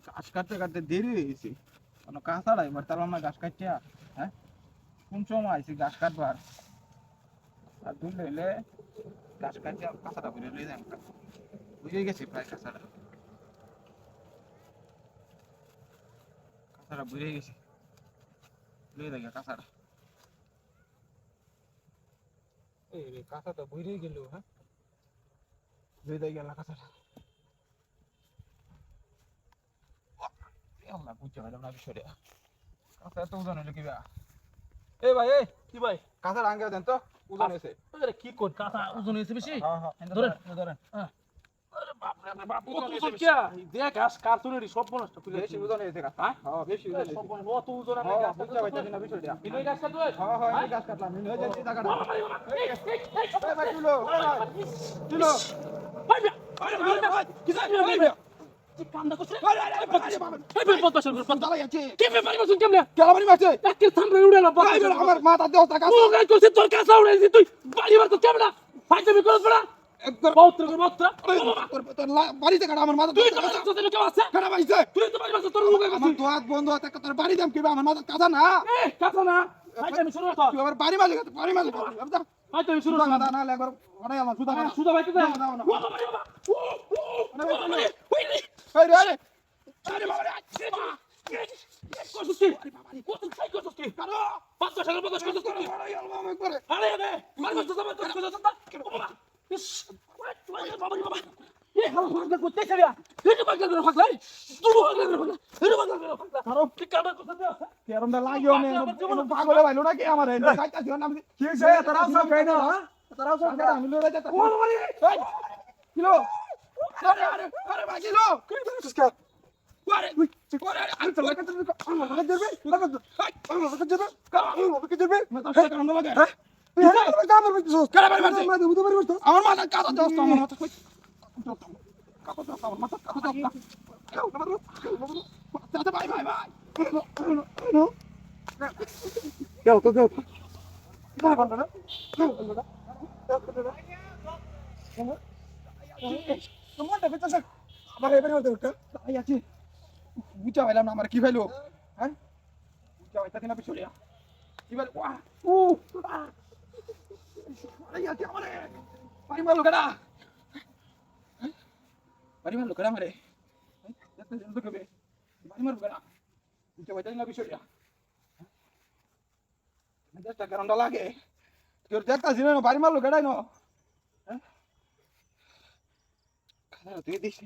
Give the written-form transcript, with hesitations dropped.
ঘাস কাটতে কাটতে দেরি হয়ে গেছে, কোনো কাঁচাড়া এবার তাহলে না ঘাস কাটিয়া। হ্যাঁ, কোন সময় আইছি ঘাস কাটবার, আর দূর হইলে ঘাস কাটিয়া কাঁচাটা বেরিয়ে লয়ে যাই। বুঝে গেছি প্রায় কাঁচাটা, কাঁচাটা বুঝে গেছি, লয়ে যাই কাঁচাটা। এই রে কাঁচাটা বুঝে গেল। হ্যাঁ, লয়ে যাই গেল কাঁচাটা। না বুঝতে পারলাম না বিষয়টা, কাঁচা এত ওজন হইলো কিবা। এই ভাই, এই কি ভাই? কাঁচাটা আঙ্গে দেন তো, ওজন হয়েছে। আরে কি কোন কাঁথা ওজন হয়েছে বেশি? হ্যাঁ হ্যাঁ, ধরেন। ধরেন। আরে বাপ রে বাপ, ওজন কত হয়েছে ওজন বেশি। কিয়া? এই দেখ গাছ কার্টুনেরই সব নষ্ট করে বেশি ওজন হয়েছে কাঁচা। হ্যাঁ? হ্যাঁ, বেশি ওজন হয়েছে। সব অত ওজন আমি হ্যাঁ, গাছ বুঝতে পারছি না বিষয়টা। এই গাছ কাটবে? হ্যাঁ হ্যাঁ, এই গাছ কাটলাম, এই যাচ্ছি জায়গাটা। এই ভাই তুলো, এই ভাই তুলো। ভাই ভাই, ভাই ভাই, কি জানি ভাই ভাই। কি কামটা করছে? আরে এই ভাই বদমাশ করে বদমাশ। দাঁড়াই আছে। কি ব্যাপার করছিস কেমনে? কেলামারি মারছে। একের সামনে উড়ে না ভাই, আমার মাথা দেও টাকা। ও গাছ করছিস তোর কাছে উড়েছিস তুই। বাড়ি মারছিস কেমনে? ভাই তুমি করছ পড়া। একবার বউত্র করে বউত্র। তোর বাড়িতে কাটা আমার মাথা। তুই তো বাড়ি মারছিস কেমন আছে? কাটা পাইছে। তুই তো বাড়ি মারছিস তোর মুখে আমার করছিস। দোয়াত বন্ধ আছে, তোর বাড়ি দাম কিবা আমার মাথা কাটা না। এই কথা না। ভাই তুমি শুরু কর। তুই আমার বাড়ি মালিক, বাড়ি মালিক। ভাই তুমি শুরু সুদা কর। কাটা না একবার ওটাই আমার সুদা কাটা। সুদা ভাই তো দে। দাও, দাও, দাও। ও বাবা রে বাবা। ও ও। ওই রে। এই রে, আরে আরে বাবা রে আচ্ছা মা। করছিস কি? কত খাই করছিস কি? কারো 5 টাকা বদল করছিস কি? একবারে আরে আরে মার মারছিস আমার তোর কথা শুনতা। বাবা। ইস। ওই বাবা রে বাবা। এই হাল হাল করতে চাইয়া। তুই তো বাগলা করে ফাকলাই। তুই বাগলা করে ফাকলা। তুই বাগলা করে ফাকলা। কারো কি কাটা কথা দে। কেরমটা লাগিও নে, পাগলে ভাইলো নাকি আমার এই কাইতাছি না আমি। কি হইছে তারাও সব কই না। হ্যাঁ, তারাও সব কই আমি লয়ে যাইতা। ও বাবা রে। কিলো, আরে আরে আরে ভাই কিলো কি বলছিস কা? আরে আরে আরে চল লাগা চল আমার লাগা ধরবে লাগা আমার লাগা ধরবে আমার লাগা ধরবে মাথা সাথে কান্ড লাগে। হ্যাঁ, তুই হ্যাঁ কামর বলছিস কারা বাড়ি মারছিস? আমার মাথা কাটা দাও আমার মাথা কই কাটা দাও আমার মাথা কাটা দাও। দাদা ভাই ভাই ভাই যাও তো যাও না কোনটা না তোমারটা বেঁচে আমার এবারে হতে উঠা তাই আছে বুঝা পাইলাম না আমার কি ভাইলো। হ্যাঁ, বুঝা পাইতা না পিছলিয়া কি ভাই ওয়া ও আই আছে আমারে বাড়ি মারলো কেডা? বাড়ি মারলো কেডা আমারে? দেখতে জলদি কবে বাড়ি মারলো কেডা? বুঝা পাইতা না পিছলিয়া দেশটা কেরমটা লাগে তোর দেখতাছি না বাড়ি মারলো কেডাই ন। হ্যাঁ, তুই দিস